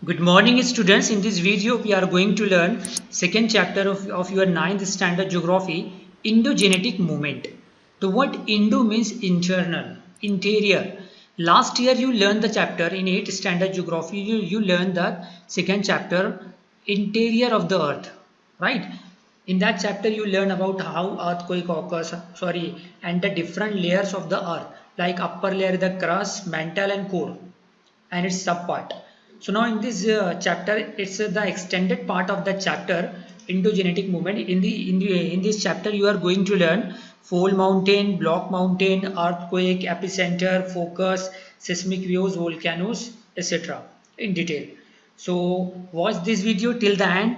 Good morning students. In this video we are going to learn second chapter of your ninth standard geography, Indo-genetic movement. So what Indo means internal, interior. Last year you learned the chapter in 8th standard geography, you learned the second chapter, interior of the earth, right? In that chapter you learn about how earthquake occurs, and the different layers of the earth, like upper layer, the crust, mantle and core, and its subpart. So now in this chapter, it's the extended part of the chapter, endogenetic movement. In this chapter, you are going to learn fold mountain, block mountain, earthquake, epicenter, focus, seismic views, volcanoes, etc. in detail. So watch this video till the end.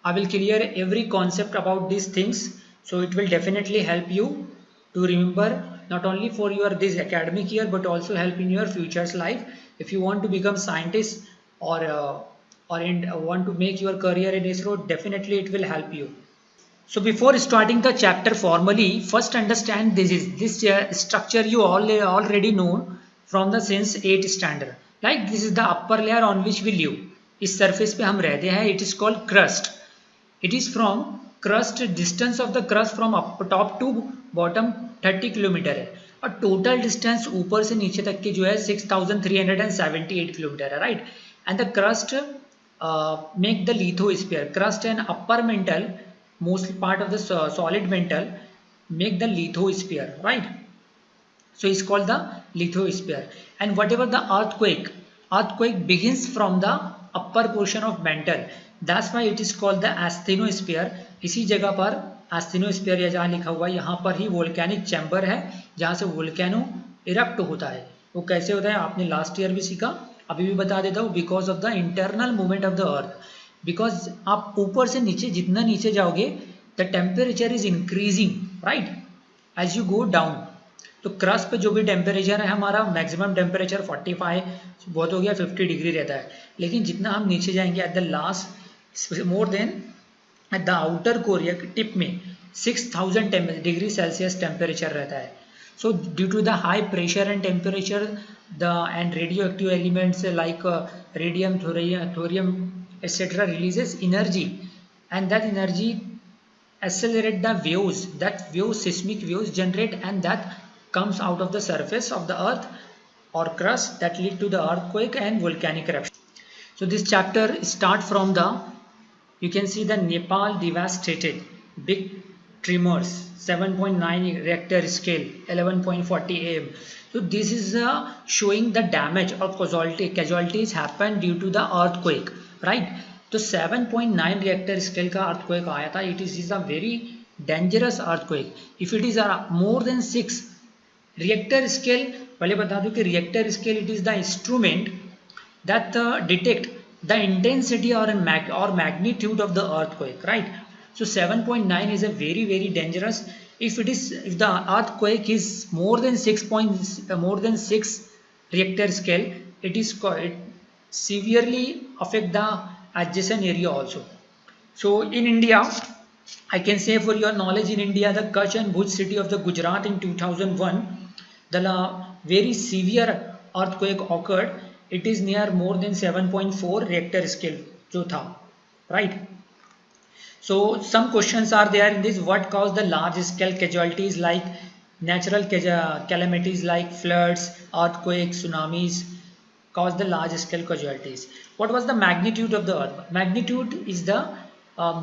I will clear every concept about these things. So it will definitely help you to remember, not only for your this academic year but also help in your future's life. If you want to become scientist or want to make your career in ISRO, definitely it will help you. So before starting the chapter formally, first understand this structure you all already know from the since 8th standard. Like this is the upper layer on which we live. इस surface पे हम रहते हैं. It is called crust. It is from crust, distance of the crust from top to bottom 30 kilometre है और total distance ऊपर से नीचे तक की जो है 6378 किलोमीटर है, right. And the crust make the lithosphere. Crust and upper mantle, most part of the solid mantle, make the lithosphere, right. So it's called the lithosphere. And whatever the earthquake begins from the upper portion of mantle. That's why it is called the asthenosphere. इसी जगह पर asthenosphere या जहाँ लिखा हुआ है यहाँ पर ही volcanic chamber है जहाँ से volcano erupt होता है. वो कैसे होता है आपने लास्ट ईयर भी सीखा, अभी भी बता देता हूँ. Because of the internal movement of the earth. Because आप ऊपर से नीचे जितना नीचे जाओगे the temperature is increasing, right, as you go down. तो क्रस्ट पे जो भी टेम्परेचर है हमारा मैक्सिमम टेम्परेचर 45 बहुत हो गया 50 डिग्री रहता है. लेकिन जितना हम नीचे जाएंगे eight the last more than at the outer core या टिप में 6000 डिग्री सेल्सियस टेम्परेचर रहता है. So due to the high pressure and temperature, and radioactive elements like radium, thorium, etc. releases energy, and that energy accelerate the waves. That waves, seismic waves, generate, and that comes out of the surface of the earth or crust that lead to the earthquake and volcanic eruption. So this chapter start from the, you can see the Nepal devastated, big tremors, 7.9 Richter scale, 11.40 am. So this is showing the damage or casualties happened due to the earthquake, right. तो 7.9 Richter scale का earthquake आया था. It is a very dangerous earthquake. If it is more than 6 Richter scale, पहले बता दूं कि Richter scale it is the instrument that detect the intensity or magnitude of the earthquake, right. So 7.9 is a very dangerous. If the earthquake is more than 6 Richter scale, it severely affect the adjacent area also. So in India, I can say for your knowledge, in India the Kutch and Bhuj city of the Gujarat in 2001, the very severe earthquake occurred. It is near more than 7.4 Richter scale जो था, right. So some questions are there in this. What caused the large scale casualties like natural calamities like floods, earthquakes, tsunamis caused the large scale casualties? What was the magnitude of the earth? Magnitude is the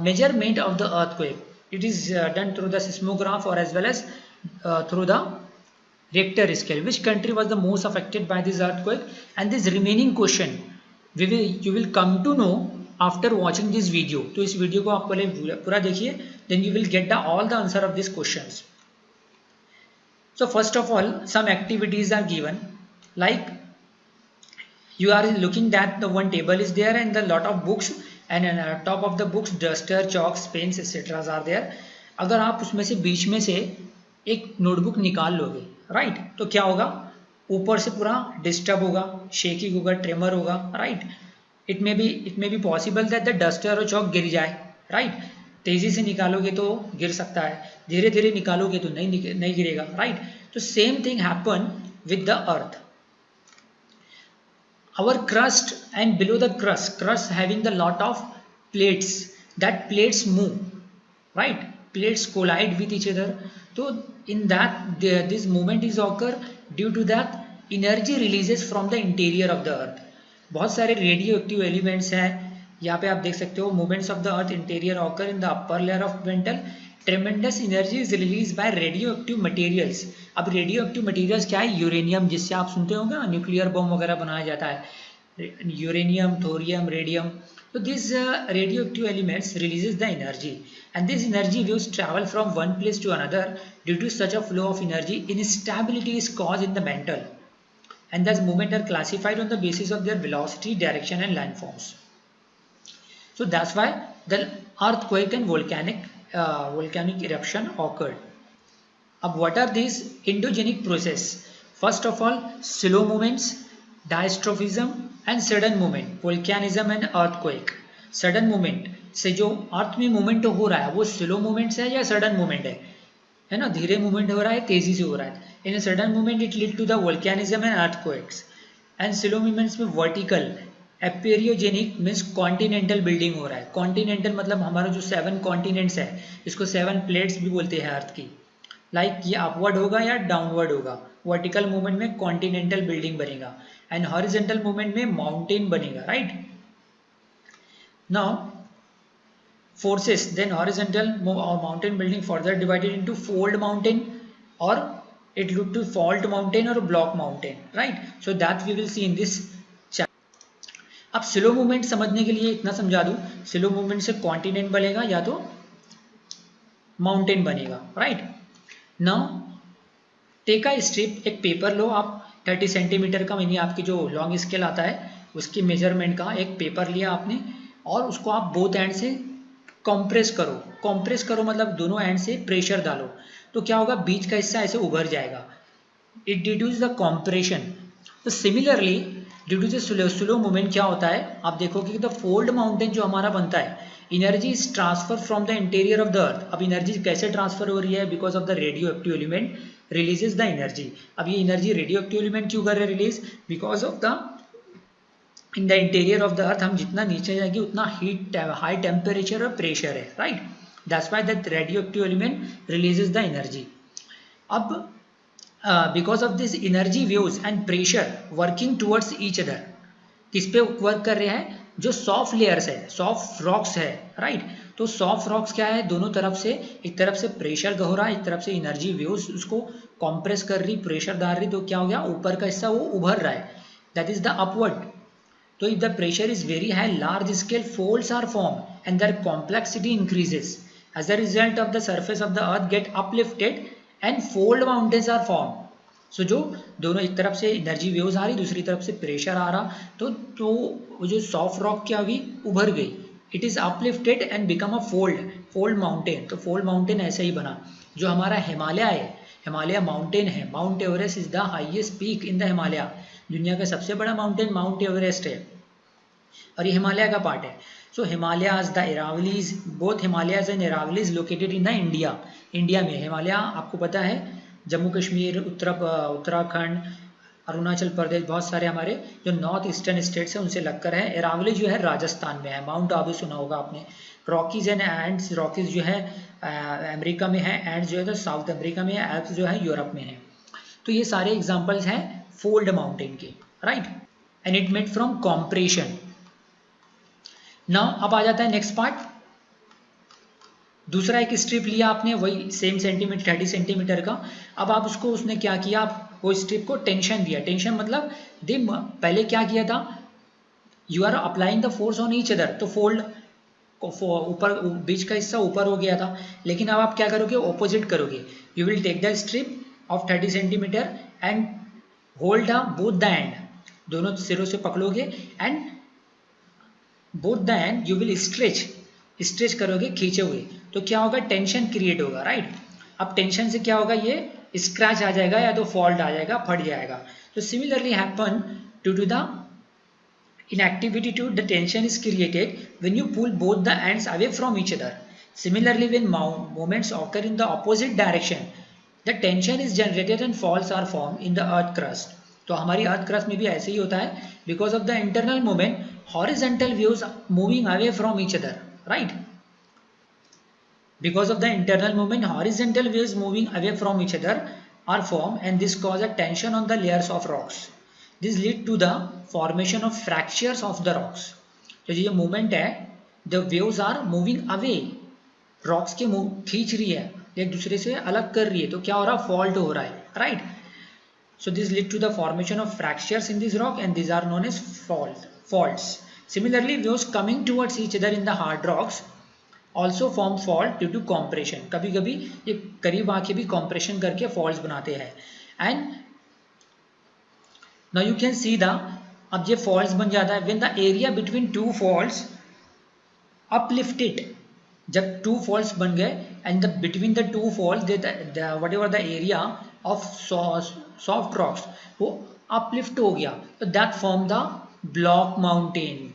measurement of the earthquake. It is done through the seismograph or as well as through the Richter scale. Which country was the most affected by this earthquake? And this remaining question you will come to know after watching this video. तो इस video को आप पहले पूरा देखिए, then you will get all the answer of these questions. So first of all, some activities are given, like you are looking that the one table is there and the lot of books, and on top of the books duster, chalks, pens, etc. are there. अगर आप उसमें से बीच में से एक notebook निकाल लोगे, right, तो क्या होगा, ऊपर से पूरा डिस्टर्ब होगा, शेकिंग होगा, ट्रेमर होगा, right. It may be possible that the duster और चौक गिर जाए, राइट. तेजी से निकालोगे तो गिर सकता है, धीरे धीरे निकालोगे तो नहीं गिरेगा, राइट. तो same thing happen with the earth. our crust and below the crust having the lot of plates, that plates move, right? Plates collide with each other. So in that this movement is occur due to that energy releases from the interior of the earth. बहुत सारे radio active elements हैं यहाँ पे आप देख सकते हो. Movements of the earth interior occur in the upper layer of mental. ट्रेमेंडस energy is release by radio active materials. अब रेडियो एक्टिव मटेरियल्स क्या है? यूरेनियम, जिससे आप सुनते होंगे ना न्यूक्लियर बम वगैरह बनाया जाता है. Uranium, thorium, radium. So these radioactive elements releases the energy, and this energy waves travel from one place to another. Due to such a flow of energy, instability is caused in the mantle, and thus movement are classified on the basis of their velocity, direction, and landforms. So that's why the earthquake and volcanic eruption occurred. Now, what are these endogenic process? First of all, slow movements, diastrophism and sudden movement, volcanism and earthquake. Sudden movement से जो अर्थ में movement हो रहा है वो slow movements है या sudden movement है ना? धीरे मूवमेंट हो रहा है, तेजी से हो रहा है. In sudden movement it lead to the volcanism and earthquakes. And slow movements में vertical epeirogenic means continental building हो रहा है. कॉन्टिनेंटल मतलब हमारा जो 7 कॉन्टिनेंट्स है, इसको 7 प्लेट्स भी बोलते हैं अर्थ की. लाइक ये अपवर्ड होगा या डाउनवर्ड होगा. वर्टिकल मूवमेंट में कॉन्टिनेंटल बिल्डिंग बनेगा एंड हॉरिजॉन्टल मूवमेंट में माउंटेन बनेगा, right? Now forces, then horizontal mountain building further divided into fold mountain और it lead to fault mountain और block mountain, right? So that we will see in this chapter. अब slow movement समझने के लिए इतना समझा दूं, स्लो मूवमेंट से कॉन्टिनेंट बनेगा या तो माउंटेन बनेगा, right? Now take a strip, एक पेपर लो आप 30 सेंटीमीटर का, यानी आपकी जो लॉन्ग स्केल आता है उसकी मेजरमेंट का एक पेपर लिया आपने और उसको आप बोथ एंड से कंप्रेस करो. कंप्रेस करो मतलब दोनों एंड से प्रेशर डालो, तो क्या होगा? बीच का हिस्सा ऐसे उभर जाएगा. It deduce the compression. तो similarly due to the slow movement क्या होता है, आप देखोगे कि द फोल्ड माउंटेन जो हमारा बनता है, energy is transfer from the interior of the अर्थ. अब एनर्जी कैसे ट्रांसफर हो रही है? Because of the radio active element releases the energy. अब ये एनर्जी रेडियो एक्टिव एलिमेंट क्यों कर रहे हैं release? Because of the in the interior of the earth हम जितना नीचे जाएंगे उतना हीट, हाई टेम्परेचर और प्रेशर है, right? That's why that radioactive element releases the energy. अब because of this energy waves and pressure working towards each other, किस पे वर्क कर रहे हैं? जो सॉफ्ट लेयर्स है, सॉफ्ट रॉक्स है, राइट? तो सॉफ्ट रॉक्स क्या है? दोनों तरफ से, एक तरफ से प्रेशर हो रहा है, एक तरफ से एनर्जी वेव्स उसको कॉम्प्रेस कर रही, प्रेशर डाल रही, तो क्या हो गया? ऊपर का हिस्सा वो उभर रहा है, दैट इज द अपवर्ड. तो if the pressure is very high, large scale folds are form and their complexity increases. As a result of the surface of the earth get uplifted and fold mountains are form. So जो दोनों, एक तरफ से energy waves आ रही, दूसरी तरफ से pressure आ रहा, तो वो जो सॉफ्ट रॉक क्या हुई? उभर गई. It is uplifted and become a fold mountain. तो फोल्ड माउंटेन ऐसे ही बना. जो हमारा हिमालय है, हिमालय माउंटेन है, mount Everest is the highest peak in the Himalaya. दुनिया का सबसे बड़ा माउंटेन माउंट एवरेस्ट है और ये हिमालय का पार्ट है. So Himalayas, the Aravallis, both Himalayas and Aravallis located in the India. India में हिमालय आपको पता है, जम्मू कश्मीर, उत्तराखंड, अरुणाचल प्रदेश, बहुत सारे हमारे जो नॉर्थ ईस्टर्न स्टेट्स हैं उनसे लगकर है. एरावली जो है राजस्थान में है. माउंट आबू सुना होगा आपने. रॉकीज एंड एंड्स, रॉकीज जो है अमेरिका में है, एंड्स जो है तो साउथ अमेरिका में है, एल्प्स जो है यूरोप में है. तो ये सारे एग्जाम्पल्स हैं फोल्ड माउंटेन के, right? And it made from compression. Now अब आ जाता है नेक्स्ट पार्ट. दूसरा एक स्ट्रिप लिया आपने, वही सेम सेंटीमीटर 30 सेंटीमीटर का. अब आप उसको, उसने क्या किया, आप वो स्ट्रिप को टेंशन दिया. टेंशन मतलब पहले क्या किया था? You are applying the force on each other, तो फोल्ड ऊपर, बीच का हिस्सा ऊपर हो गया था. लेकिन अब आप क्या करोगे? ऑपोजिट करोगे. You will take the strip of 30 centimetre and hold both the end, दोनों सिरों से पकड़ोगे and both the end you will stretch करोगे, खींचे हुए. तो क्या होगा? टेंशन क्रिएट होगा, राइट? अब टेंशन से क्या होगा? ये स्क्रैच आ जाएगा या तो फॉल्ट आ जाएगा, फट जाएगा. तो similarly happen due to the inactivity to the tension is created when you pull both the ends away from each other. Similarly, when movements occur in the opposite direction, the tension is generated and faults are formed in the earth crust. तो हमारी earth crust में भी ऐसे ही होता है, because of the internal movement horizontal views moving away from each other, right. Because of the internal movement, horizontal waves moving away from each other are formed, and this causes a tension on the layers of rocks. This lead to the formation of fractures of the rocks. तो ये movement है, the waves are moving away, rocks के खींच रही है, एक दूसरे से अलग कर रही है, तो क्या हो रहा है, फॉल्ट हो रहा है, right. So this lead to the formation of fractures in this rock, and these are known as faults. Similarly, waves coming towards each other in the hard rocks also form fault due to compression. कभी कभी ये करीब आके भी compression करके faults बनाते हैं, and now you can see the, अब ये faults बन जाता है when the area between two faults uplifted, जब two faults बन गए and the between the two faults the whatever the area of soft rocks वो uplift हो गया, तो that form the block mountain.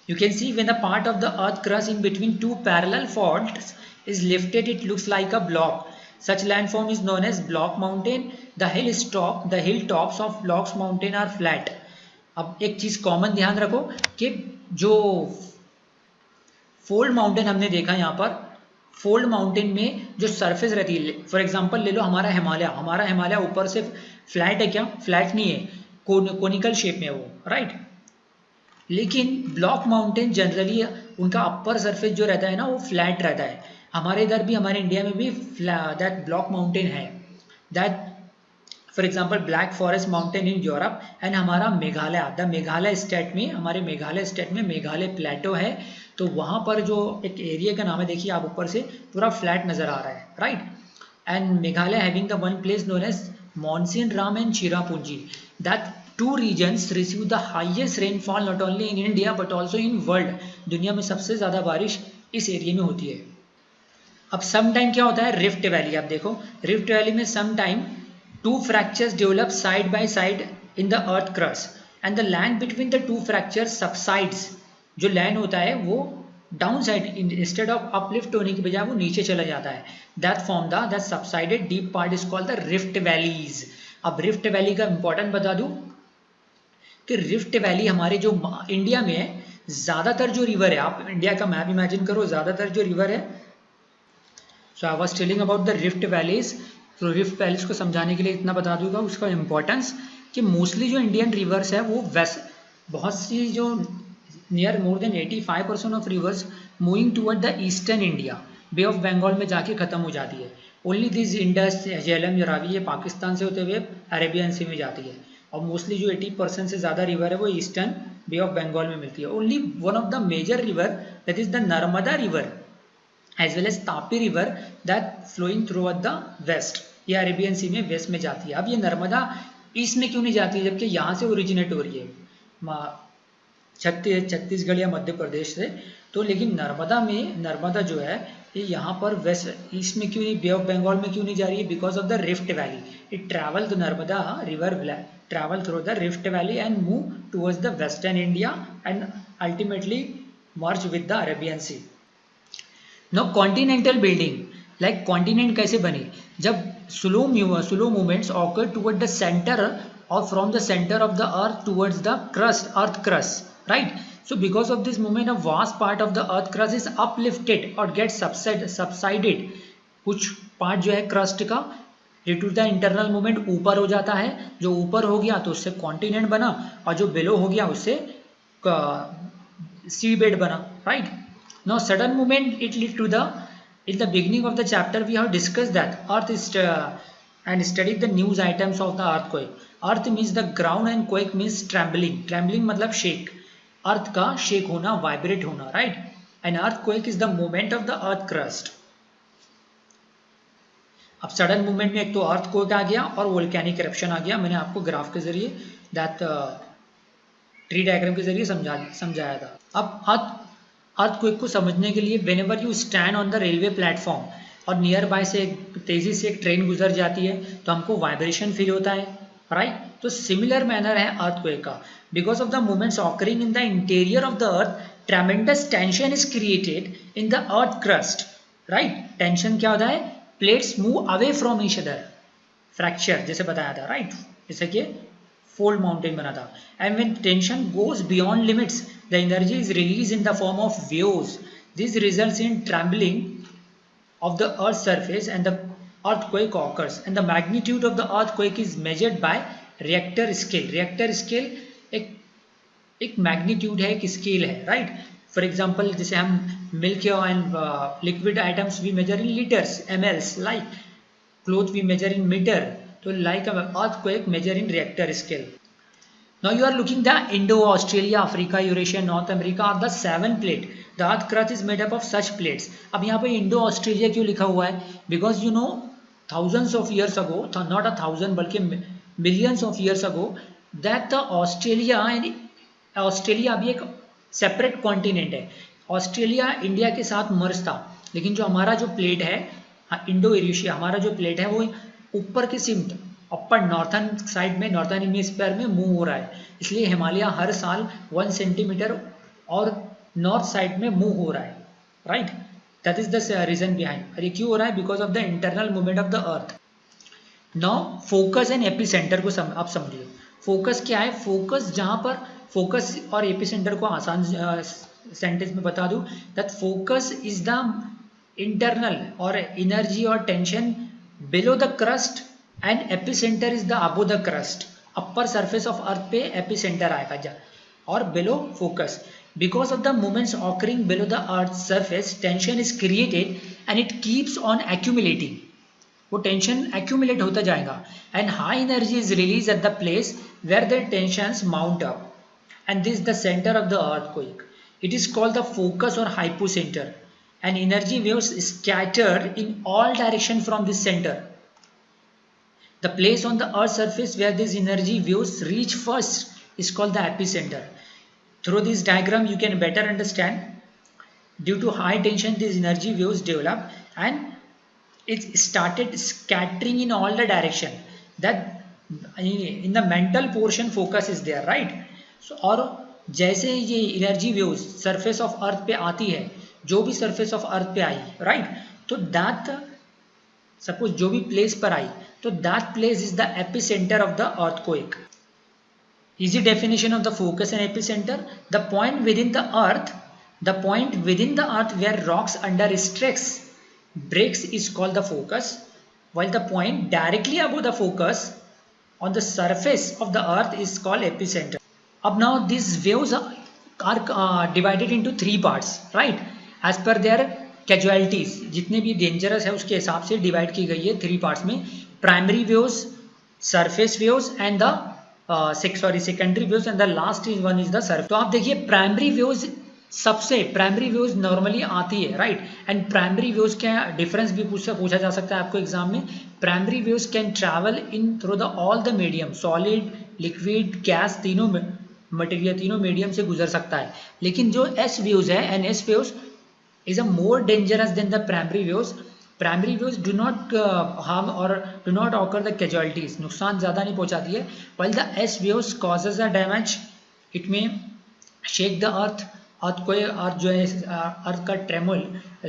You can see when the part of the earth crust in between two parallel faults is lifted, it looks like a block. Such landform is known as block mountain. The hilltops of block mountain are flat. अब एक चीज common ध्यान रखो कि जो fold mountain हमने देखा यहाँ पर, फोल्ड माउंटेन में जो सरफेस रहती है, फॉर एग्जांपल ले लो हमारा हिमालय ऊपर से फ्लैट है क्या, फ्लैट नहीं है, कोनिकल शेप में है वो, राइट। लेकिन ब्लॉक माउंटेन जनरली उनका अपर सरफेस जो रहता है ना वो फ्लैट रहता है। हमारे इधर भी, हमारे इंडिया में भी दैट ब्लॉक माउंटेन है, that for example black forest mountain in Europe, and हमारा मेघालय स्टेट में, हमारे मेघालय स्टेट में मेघालय प्लेटो है, तो वहाँ पर जो एक एरिया का नाम है, देखिए आप ऊपर से पूरा फ्लैट नजर आ रहा है, right. And Meghalaya having the one place known as Mawsynram and Cherrapunji, that two regions receive the highest rainfall not only in India but also in world. दुनिया में सबसे ज़्यादा बारिश इस एरिया में होती है। अब सम टाइम क्या होता है, रिफ्ट वैली, आप देखो रिफ्ट वैली में some time two fractures develop side by side in the earth crust and the land between the two fractures subsides, जो लैंड होता है वो down side, instead of uplift होने की बजाय वो नीचे चला जाता है, that subsided deep part is called the rift valleys. अब रिफ्ट वैली का इंपॉर्टेंट बता दूं कि रिफ्ट वैली हमारे जो इंडिया में है, ज़्यादातर जो रिवर है, आप इंडिया का मैप इमेजिन करो, ज़्यादातर जो रिवर है, so I was telling about the rift valleys. तो रिफ्ट वैलीज को समझाने के लिए इतना बता दूंगा उसका इंपॉर्टेंस कि मोस्टली जो इंडियन रिवर्स है वो वेस्ट, बहुत सी जो near more than 85% of rivers moving toward the eastern India, bay of Bengal में जाके खत्म हो जाती है। ओनली दिस इंडस, झेलम, रावी ये पाकिस्तान से होते हुए अरेबियन सी में जाती है, और मोस्टली जो 80% से ज़्यादा रिवर है वो ईस्टर्न बे ऑफ बंगाल में मिलती है। Only one of the major river that is the Narmada river as well as Tapi river that flowing through the west, ये अरेबियन सी में वेस्ट में जाती है। अब ये नर्मदा ईस्ट में क्यों नहीं जाती है, जबकि यहाँ से ओरिजिनेट हो रही है छत्तीसगढ़ या मध्य प्रदेश से, तो लेकिन नर्मदा जो है ये यहाँ पर वेस्ट ईस्ट में क्यों नहीं, बे ऑफ बंगाल में क्यों नहीं जा रही है, because of the rift valley. It travel the Narmada river travel through the Rift Valley and move towards the western India and ultimately merge with the Arabian Sea. Now continental building, like continent कैसे बनी, जब slow movements occur toward the center or from the center of the earth towards the earth crust, right? So because of this movement, a vast part of the earth crust is uplifted or gets subsided. कुछ part जो है crust का due to the internal movement ऊपर हो जाता है, जो ऊपर हो गया तो उससे कॉन्टिनेंट बना, और जो बिलो हो गया उससे सी बेड बना, right. Now sudden movement it lead to the, in the beginning of the chapter we have discuss that earth and study the news items of the earthquake. Earth means the ground and quake means trembling मतलब shake, earth का shake होना, vibrate होना, right. And earthquake is the movement of the earth crust. अब sudden movement में एक तो earthquake आ गया और वोल्केनिक इरप्शन आ गया। मैंने आपको ग्राफ के जरिए दैट ट्री डायग्राम के जरिए समझाया था। अब अर्थक्वेक को समझने के लिए whenever you stand on the railway platform और नियर बाय से तेजी से एक ट्रेन गुजर जाती है तो हमको वाइब्रेशन फील होता है, राइट। तो सिमिलर मैनर है अर्थक्वेक का। Because of the movements occurring in the interior of the earth, ट्रेमेंडस tension is created in the earth crust, right. Tension क्या होता है, plates move away from each other, fracture जैसे बताया था, right. जैसे कि फोल्ड माउंटेन बना था. And when tension goes beyond limits the energy is release in the form of waves. This results in trembling of the earth's surface and the earthquake occurs, and the magnitude of the earthquake is measured by reactor scale. reactor scale एक magnitude है, एक scale है, right. For example जैसे हम milk and liquid items we measure in litres mls, like cloth we measure in metre, तो like earthquake measure in reactor scale. Now you are looking the Indo, Australia, Africa, Eurasia, North America are the 7 plate. The earth crust is made up of such plates. अब यहाँ पे Indo Australia क्यों लिखा हुआ है? Because you know thousands of years ago, not a thousand बल्कि millions of years ago, that the Australia अभी एक सेपरेट कॉन्टिनेंट है. ऑस्ट्रेलिया इंडिया के साथ मर्ज था, लेकिन जो हमारा जो प्लेट है, इंडो एशिया, हमारा जो प्लेट है वो ऊपर की सिमत अपर नॉर्थन साइड में, नॉर्थन हेमिस्फीयर में मूव हो रहा है. इसलिए हिमालय हर साल 1 सेंटीमीटर और नॉर्थ साइड में मूव हो रहा है, right. That is the reason behind. और ये क्यों हो रहा है? Because of the internal movement of the earth. Now focus and epicentre को आप समझिए. फोकस क्या है? फोकस जहां पर फोकस और एपी सेंटर को आसान सेंटेंस में बता दूं, that focus is the internal और एनर्जी और tension below the crust and AP centre is the above the crust. Upper surface of earth पे एपी सेंटर आएगा जा, और below focus. Because of the movements occurring below the earth's surface, tension is created and it keeps on accumulating. वो tension accumulate होता जाएगा and high energy is released at the place where the tensions mount up, and this is the center of the earthquake. It is called the focus or hypocenter, and energy waves scatter in all direction from this center. The place on the earth's surface where these energy waves reach first is called the epicenter. Through this diagram you can better understand. Due to high tension these energy waves develop and it started scattering in all the direction. That in the mental portion focus is there, right. So और जैसे ये energy waves surface of earth पे आती है, जो भी surface of earth पे आई, right, तो दैट सपोज जो भी प्लेस पर आई, तो that place is the epicentre of the earthquake. Easy definition of the focus and epicenter: the point within the earth where rocks under stress breaks is called the focus, while the point directly above the focus on the surface of the earth is called epicenter. अब now these waves are divided into 3 parts, right, as per their casualties. जितने भी dangerous है उसके हिसाब से divide की गई है 3 पार्ट्स में: primary waves, surface waves and the secondary waves, and the last is one is the Surf. तो आप देखिए प्राइमरी वेव्स, सबसे प्राइमरी वेव्स नॉर्मली आती है, राइट. एंड प्राइमरी वेव्स का डिफरेंस भी पूछा जा सकता है आपको एग्जाम में. Primary waves can travel in through the all the medium, solid, liquid, gas, तीनों मटेरियल, तीनों मीडियम से गुजर सकता है. लेकिन जो एस वेव्स है, and S waves is a more dangerous than the primary waves. Primary waves do not harm और do not occur the casualties, नुकसान ज़्यादा नहीं पहुंचाती है. while the S waves causes a damage, it may shake the अर्थ को, अर्थ जो है अर्थ का ट्रेमल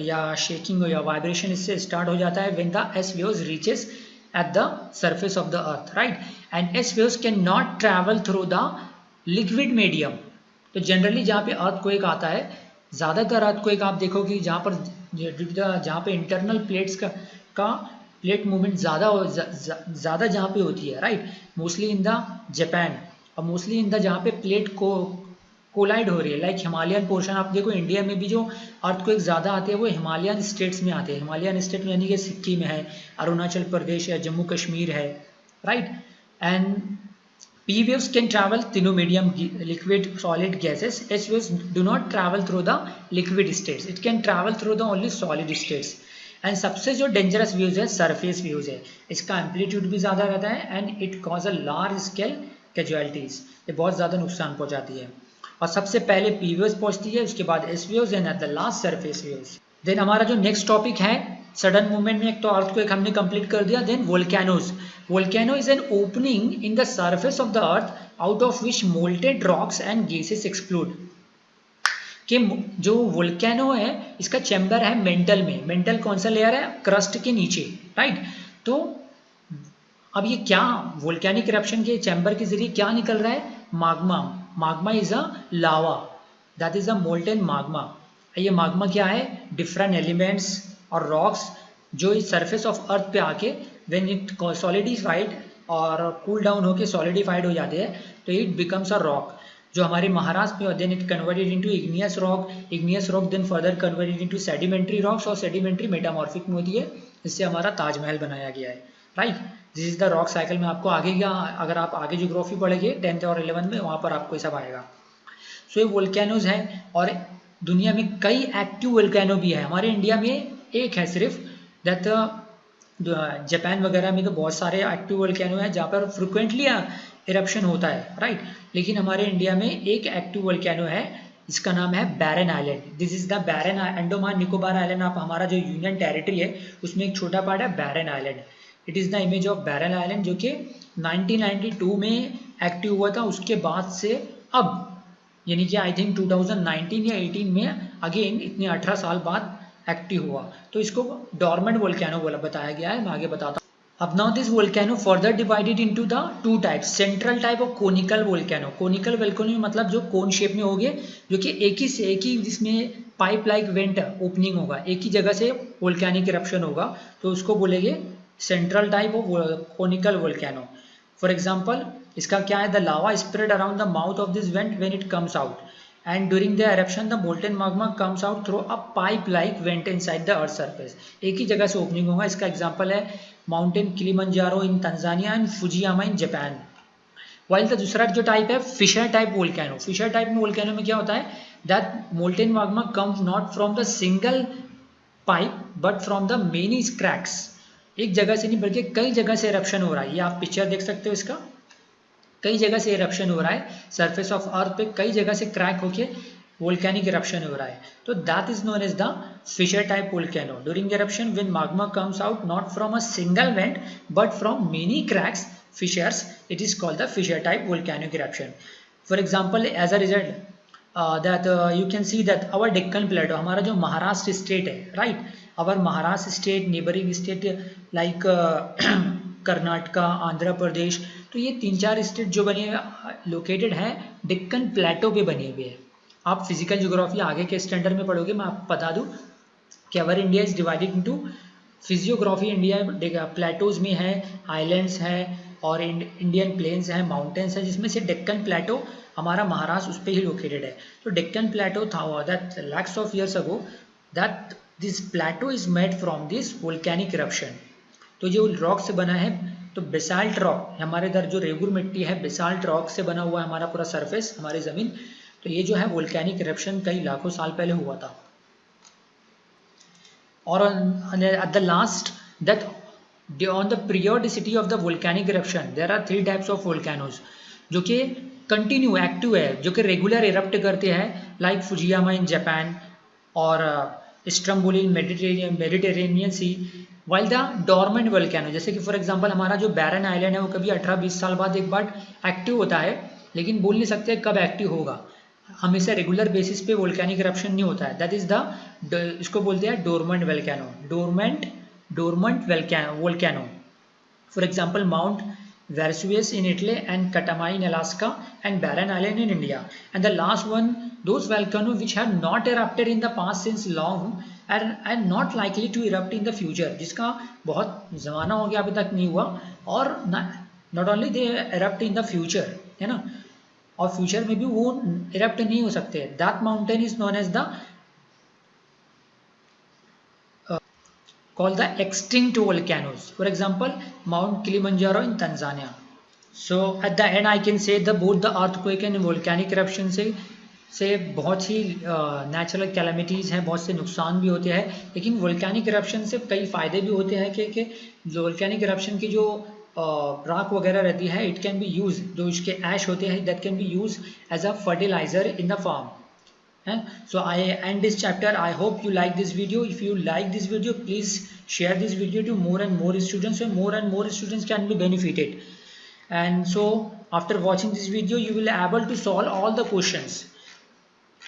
या शेकिंग या वाइब्रेशन इससे स्टार्ट हो जाता है when the S waves reaches at the surface of the earth, right. and S waves can not travel through the liquid medium. तो जनरली जहाँ पे अर्थ को एक आता है, ज़्यादातर अर्थ को एक आप देखोगे जहाँ पे इंटरनल प्लेट्स का प्लेट मूवमेंट ज़्यादा जहाँ पे होती है, right, mostly in the Japan, और मोस्टली इन द जहाँ पे प्लेट को कोलाइड हो रही है, लाइक हिमालयन पोर्शन. आप देखो इंडिया में भी जो अर्थक्वेक ज़्यादा आते हैं वो हिमालयन स्टेट्स में आते हैं. हिमालयन स्टेट में यानी कि सिक्किम है, अरुणाचल प्रदेश है, जम्मू कश्मीर है, right. And P waves can travel through medium, liquid, solid, gases. S waves do not travel through the liquid states. It can travel through the only solid states. And सबसे जो dangerous views है surface views है, इसका amplitude भी ज़्यादा रहता है and it cause a large scale casualties. ये बहुत ज़्यादा नुकसान पहुंचाती है. और सबसे पहले P waves पहुंचती है, उसके बाद S waves and at the last surface waves. Then हमारा जो नेक्स्ट टॉपिक है सडन मूवमेंट में, एक तो अर्थक्वेक हमने कंप्लीट कर दिया. Then volcanoes. Volcano is an opening in the surface of the earth out of which molten rocks and gases explode. कि जो वोल्केनो है इसका चैम्बर है मेंटल में. मेंटल कौन सा लेयर है? क्रस्ट के नीचे, राइट. तो अब ये क्या वोल्केनिक इरप्शन के चैम्बर के जरिए क्या निकल रहा है? Magma. Magma is a lava, that is a molten Magma. ये माग्मा क्या है? डिफरेंट एलिमेंट्स और रॉक्स जो इस सरफेस ऑफ अर्थ पे आके व्हेन इट सॉलिडिफाइड और कूल डाउन होके सॉलिडिफाइड हो जाते हैं तो इट बिकम्स अ रॉक. जो हमारे महाराष्ट्र में, then it converted into igneous rock then further converted into sedimentary rocks और सेडिमेंट्री मेटामॉर्फिक में होती है. इससे हमारा ताजमहल बनाया गया है. Right, this is the rock cycle में. आपको आगे क्या, अगर आप आगे ज्योग्राफी पढ़ेंगे 10th और 11th में, वहाँ पर आपको ये सब आएगा. सो ये वोल्केनोज हैं और दुनिया में कई एक्टिव वोल्केनो भी है. हमारे इंडिया में एक है सिर्फ, दैट जापान वगैरह में तो बहुत सारे एक्टिव वोल्केनो हैं जहाँ पर फ्रिक्वेंटली इरप्शन होता है. राइट, लेकिन हमारे इंडिया में एक एक्टिव वोल्केनो है, इसका नाम है Barren Island. This is the Barren Andaman Nicobar island. आप हमारा जो यूनियन टेरिटरी है उसमें एक छोटा पार्ट है Barren Island. It is the image of Barren Island जो कि 1992 में एक्टिव हुआ था. उसके बाद से अब यानी कि आई थिंक 2019 या 18 में अगेन इतने 18 साल बाद एक्टिव हुआ. तो इसको डॉर्मेंट वोल्केनो बोला बताया गया है. मैं आगे बताता हूँ. अब now this volcano further divided into the two types, central type और कोनिकल वोल्केनो. कोनिकल वोल्केनो मतलब जो कोन शेप में होंगे, जो कि एक ही जिसमें पाइप लाइक वेंट ओपनिंग होगा, एक ही जगह से वोल्केनिक इरप्शन होगा, तो उसको बोलेंगे central type of conical volcano. For example इसका क्या है? The lava spread around the mouth of this went when it comes out and during the eruption the molten magma comes out through a pipe like vent inside the earth surface. एक ही जगह से opening होगा. इसका example है mountain Kilimanjaro in Tanzania and Fujiyama in Japan. While the दूसरा जो type है fissure type volcano. Fissure type में वोल्केनो में क्या होता है? That molten magma comes not from the single pipe but from the many cracks. एक जगह से नहीं बल्कि कई जगह से इरप्शन हो रहा है. ये आप पिक्चर देख सकते हो, इसका कई जगह से इरप्शन हो रहा है. सरफेस ऑफ अर्थ पे कई जगह से क्रैक होके वोल्केनिक इरप्शन हो रहा है. तो that is known as the fissure type volcano. During eruption when magma comes out not from a single vent but from many cracks, fissures, it is called the fissure type volcanic eruption. For example, as a result that you can see that our Deccan Plateau, हमारा जो Maharashtra state है, right, our Maharashtra state, neighbouring state like Karnataka, Andhra Pradesh, तो ये 3-4 state जो बने हुए located हैं डेक्कन प्लेटो पे बने हुए हैं. आप फिजिकल ज्योग्राफी आगे के स्टैंडर्ड में पढ़ोगे. मैं आपको बता दूं कि our India is divided into physiography. India Plato's में है, आइलैंड्स हैं और इंडियन प्लेन्स हैं, माउंटेन्स हैं, जिसमें से डेक्कन प्लेटो हमारा महाराष्ट्र उस पर ही लोकेटेड है. तो डेक्कन प्लेटो था that lakhs of years ago, that this plateau is made from this volcanic eruption. तो जो रॉक से बना है, तो बेसाल्ट रॉक, हमारे इधर जो रेगुर मिट्टी है बेसाल्ट रॉक से बना हुआ है हमारा पूरा सरफेस, हमारी ज़मीन. तो ये जो है वोल्केनिक इरप्शन कई लाखों साल पहले हुआ था. और at the last that on the periodicity of the volcanic eruption there are 3 types of volcanoes जो कि कंटिन्यू एक्टिव है, जो कि रेगुलर इरप्ट करते हैं, लाइक फुजियामा इन जापान और Stromboli in Mediterranean sea. While the dormant volcano, जैसे कि फॉर एग्जांपल हमारा जो बैरन आइलैंड है वो कभी 18-20 साल बाद एक बार एक्टिव होता है, लेकिन बोल नहीं सकते कब एक्टिव होगा. हमेशा रेगुलर बेसिस पे वोल्केनिक इरप्शन नहीं होता है. दैट इज द, इसको बोलते हैं dormant volcano. Dormant volcano. For example mount Vesuvius in Italy and Katmai in Alaska and Barren Island in India. And the last one, those volcanoes which have not erupted in the past since long and not likely to erupt in the future. जिसका बहुत ज़माना हो गया अभी तक नहीं हुआ, और not only they erupt in the future, है ना, और फ्यूचर में भी वो erupt नहीं हो सकते. That mountain is known as the called the extinct volcanoes. For example, Mount Kilimanjaro in Tanzania. So at the end I can say the both the earthquake and volcanic eruption से बहुत ही natural calamities हैं, बहुत से नुकसान भी होते हैं, लेकिन वोल्केनिक इरप्शन से कई फ़ायदे भी होते हैं कि वोल्केनिक इरप्शन की जो राख वगैरह रहती है, इट कैन बी यूज, जो इसके ऐश होते हैं, that can be use as a fertiliser in the farm. So I end this chapter. I hope you like this video. If you like this video, please share this video to more and more students, so more and more students can be benefited. And so after watching this video, you will be able to solve all the questions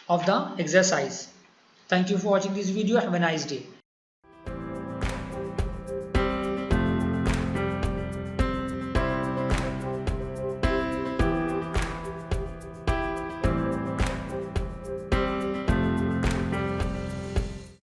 of the exercise. Thank you for watching this video. Have a nice day.